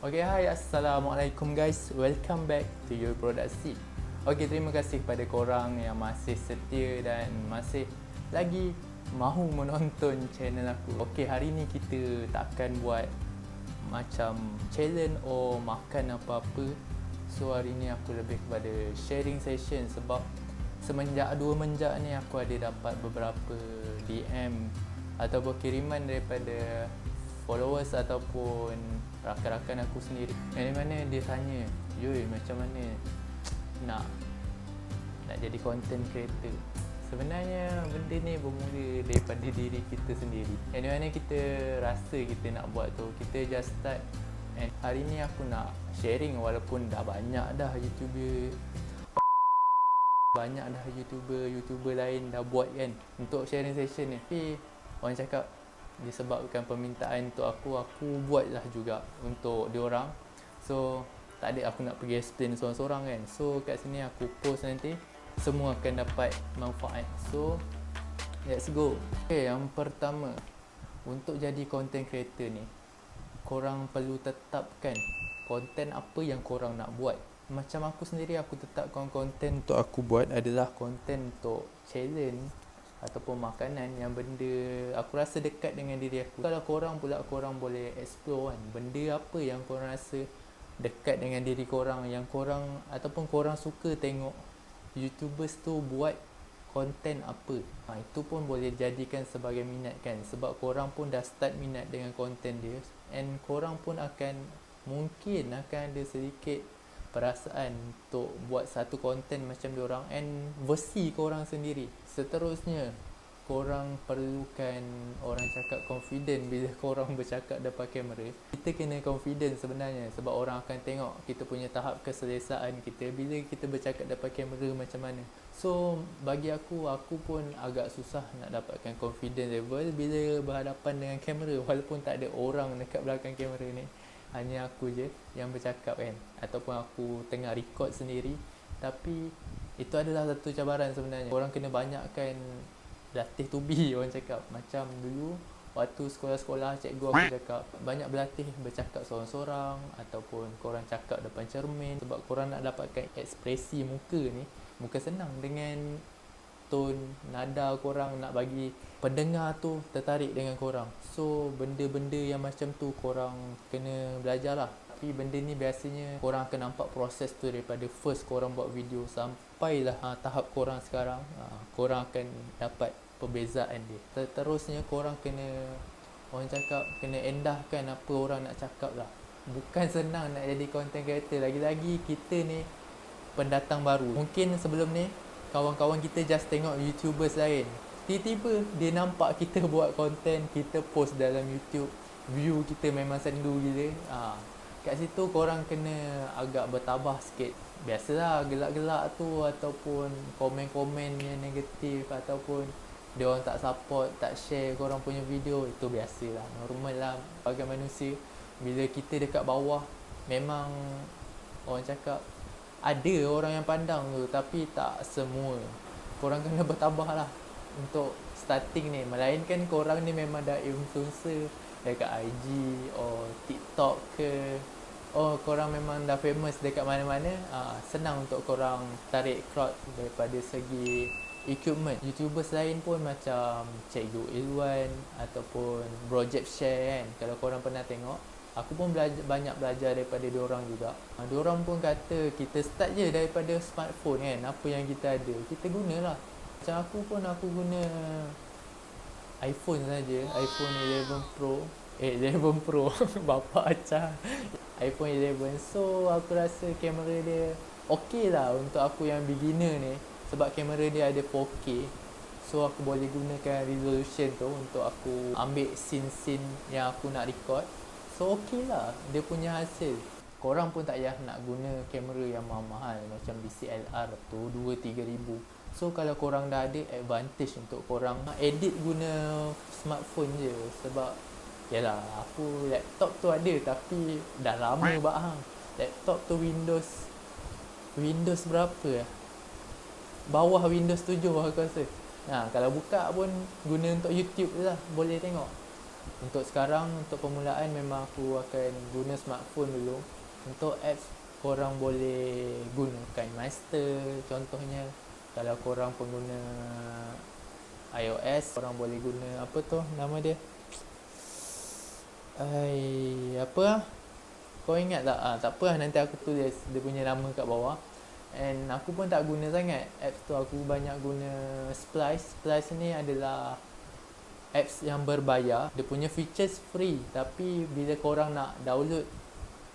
Okay, hai, Assalamualaikum guys. Welcome back to your produksi. Okay, terima kasih kepada korang yang masih setia dan masih lagi mahu menonton channel aku. Okay, hari ni kita tak akan buat macam challenge or makan apa-apa. So hari ni aku lebih kepada sharing session sebab semenjak 2 menjak ni aku ada dapat beberapa DM ataupun kiriman daripada followers ataupun rakan-rakan aku sendiri. Yang mana dia tanya, "Yoi, macam mana nak jadi content creator?" Sebenarnya benda ni bermula daripada diri kita sendiri. Yang mana kita rasa kita nak buat tu, kita just start. And hari ni aku nak sharing walaupun dah banyak dah YouTuber lain dah buat kan untuk sharing session ni. Tapi orang cakap disebabkan permintaan untuk aku buatlah juga untuk diorang. So tak ada aku nak pergi explain seorang-seorang kan. So kat sini aku post nanti, semua akan dapat manfaat. So let's go. Okay, yang pertama, untuk jadi content creator ni, korang perlu tetapkan konten apa yang korang nak buat. Macam aku sendiri, aku tetapkan konten untuk aku buat adalah konten untuk challenge ataupun makanan yang benda aku rasa dekat dengan diri aku. Kalau korang boleh explore kan, benda apa yang korang rasa dekat dengan diri korang, yang korang ataupun korang suka tengok YouTubers tu buat konten apa. Itu pun boleh jadikan sebagai minat kan, sebab korang pun dah start minat dengan konten dia, and korang pun mungkin akan ada sedikit perasaan untuk buat satu konten macam diorang and versi korang sendiri. Seterusnya, korang perlukan orang cakap confident bila korang bercakap depan kamera. Kita kena confident sebenarnya sebab orang akan tengok kita punya tahap keselesaan kita bila kita bercakap depan kamera macam mana. So bagi aku pun agak susah nak dapatkan confident level bila berhadapan dengan kamera, walaupun tak ada orang dekat belakang kamera ni, hanya aku je yang bercakap kan, ataupun aku tengah record sendiri. Tapi itu adalah satu cabaran sebenarnya. Korang kena banyakkan latih tubi, orang cakap. Macam dulu waktu sekolah-sekolah, cikgu aku cakap banyak berlatih bercakap seorang-seorang ataupun korang cakap depan cermin, sebab korang nak dapatkan ekspresi muka ni. Muka senang dengan tone, nada korang nak bagi pendengar tu tertarik dengan korang. So benda-benda yang macam tu korang kena belajar lah. Tapi benda ni biasanya korang akan nampak proses tu daripada first korang buat video sampailah tahap korang sekarang. Korang akan dapat perbezaan dia. Terusnya korang kena, orang cakap, kena endahkan apa orang nak cakap lah. Bukan senang nak jadi content creator. Lagi-lagi kita ni pendatang baru. Mungkin sebelum ni kawan-kawan kita just tengok YouTubers lain, tiba-tiba dia nampak kita buat konten, kita post dalam YouTube, view kita memang sendu gila. Kat situ korang kena agak bertabah sikit. Biasalah gelak-gelak tu ataupun komen-komen yang negatif ataupun dia orang tak support, tak share korang punya video, itu biasalah, normal lah sebagai manusia. Bila kita dekat bawah, memang orang cakap ada orang yang pandang tu, tapi tak semua. Korang kena bertabah lah untuk starting ni. Melainkan korang ni memang dah influencer dekat IG or TikTok ke, korang memang dah famous dekat mana-mana, senang untuk korang tarik crowd daripada segi equipment. YouTubers lain pun macam Cikgu Ilwan ataupun Project Share kan, kalau korang pernah tengok, aku pun banyak belajar daripada diorang juga. Diorang pun kata kita start je daripada smartphone kan, apa yang kita ada kita gunalah. Macam aku guna iPhone saja, iPhone 11 Pro bapak acah, iPhone 11. So aku rasa kamera dia okey lah untuk aku yang beginner ni, sebab kamera dia ada 4K. So aku boleh gunakan resolution tu untuk aku ambil scene-scene yang aku nak record. So okey lah dia punya hasil. Korang pun tak payah nak guna kamera yang mahal-mahal macam DSLR tu 2-3 ribu. So kalau korang dah ada advantage untuk korang edit guna smartphone je. Sebab yalah, aku laptop tu ada tapi dah lama bahang. Laptop tu Windows berapa lah, bawah Windows 7 aku rasa. Kalau buka pun guna untuk YouTube je lah, boleh tengok. Untuk sekarang, untuk permulaan memang aku akan guna smartphone dulu. Untuk apps, korang boleh gunakan Master contohnya. Kalau korang pengguna iOS, korang boleh guna apa tu nama dia, apa lah, kau ingat tak? Tak apa lah, nanti aku tulis dia punya nama kat bawah. And aku pun tak guna sangat apps tu, aku banyak guna Splice. Splice ni adalah apps yang berbayar. Dia punya features free, tapi bila korang nak download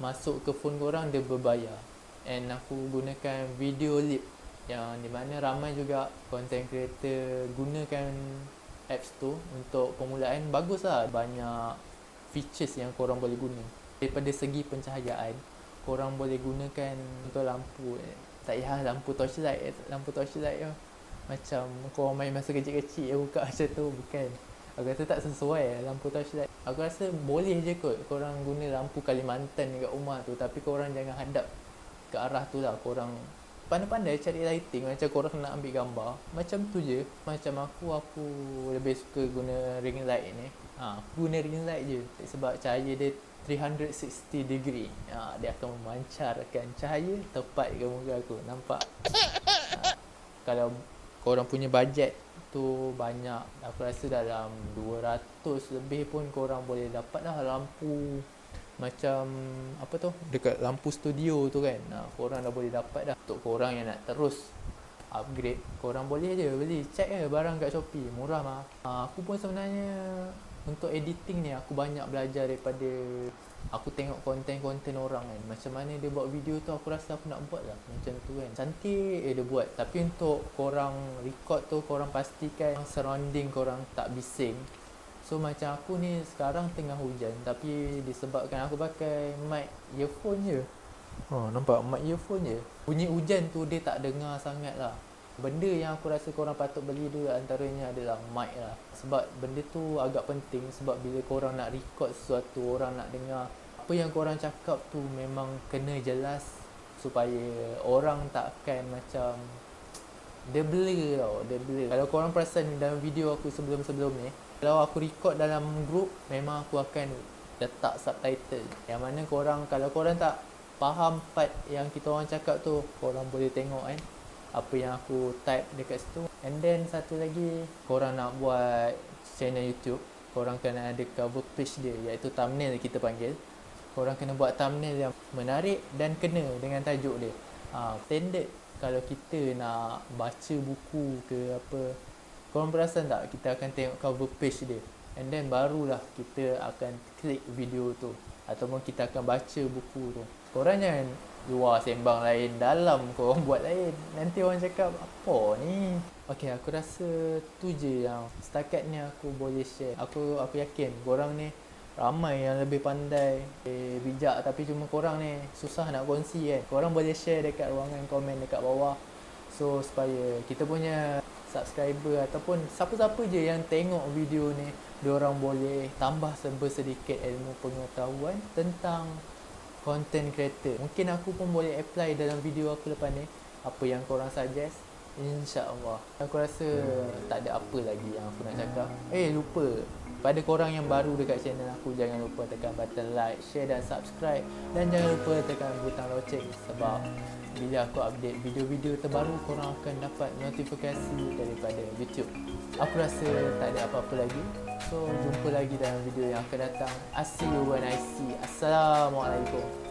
masuk ke phone korang, dia berbayar. And aku gunakan Videolip, yang di mana ramai juga content creator gunakan apps tu untuk permulaan. Bagus lah, banyak features yang korang boleh guna. Daripada segi pencahayaan, korang boleh gunakan untuk lampu, tak payah lampu torchlight. Lampu torchlight tu macam korang main masa kecil-kecil buka macam tu, bukan. Aku rasa tak sesuai lampu torchlight. Aku rasa boleh je kot korang guna lampu Kalimantan dekat rumah tu, tapi korang jangan hadap ke arah tu lah. Korang pandai-pandai cari lighting macam korang nak ambil gambar, macam tu je. Macam aku lebih suka guna ring light ni. Aku guna ring light je sebab cahaya dia 360 degree. Dia akan memancarkan cahaya tepat ke muka aku, nampak? Kalau korang punya bajet tu banyak, aku rasa dalam 200 lebih pun korang boleh dapat lah lampu macam apa tu, dekat lampu studio tu kan. Korang dah boleh dapat dah. Untuk korang yang nak terus upgrade, korang boleh je beli, check je barang kat Shopee, murah mah. Aku pun sebenarnya untuk editing ni aku banyak belajar daripada aku tengok konten-konten orang kan, macam mana dia buat video tu. Aku rasa aku nak buat lah macam tu kan, cantik dia buat. Tapi untuk korang record tu, korang pastikan surrounding korang tak bising. So macam aku ni sekarang tengah hujan, tapi disebabkan aku pakai mic earphone je. Nampak mic earphone je, bunyi hujan tu dia tak dengar sangat lah. Benda yang aku rasa korang patut beli dulu antaranya adalah mic lah. Sebab benda tu agak penting, sebab bila korang nak record sesuatu, orang nak dengar apa yang korang cakap tu memang kena jelas, supaya orang takkan macam dia blur tau, dia blur. Kalau korang perasan dalam video aku sebelum-sebelum ni, kalau aku record dalam group, memang aku akan letak subtitle, yang mana korang, kalau korang tak faham part yang kita orang cakap tu, korang boleh tengok kan apa yang aku type dekat situ. And then satu lagi, korang nak buat channel YouTube, korang kena ada cover page dia, iaitu thumbnail kita panggil. Korang kena buat thumbnail yang menarik dan kena dengan tajuk dia. Standard kalau kita nak baca buku ke apa, korang perasan tak, kita akan tengok cover page dia, and then barulah kita akan klik video tu, ataupun kita akan baca buku tu. Korang jangan luar sembang lain, dalam korang buat lain, nanti orang cakap apa ni. Okay, aku rasa tu je yang setakat ni aku boleh share. Aku yakin korang ni ramai yang lebih pandai, bijak, tapi cuma korang ni susah nak kongsi kan. Korang boleh share dekat ruangan komen dekat bawah, so supaya kita punya subscriber ataupun siapa-siapa je yang tengok video ni, diorang boleh tambah sedikit ilmu pengetahuan tentang content creator. Mungkin aku pun boleh apply dalam video aku lepas ni, apa yang korang suggest, InsyaAllah. Aku rasa tak ada apa lagi yang aku nak cakap. Lupa, pada korang yang baru dekat channel aku, jangan lupa tekan button like, share dan subscribe. Dan jangan lupa tekan butang loceng, sebab bila aku update video-video terbaru, korang akan dapat notifikasi daripada YouTube. Aku rasa tak ada apa-apa lagi. So, jumpa lagi dalam video yang akan datang. I see you when I see. Assalamualaikum.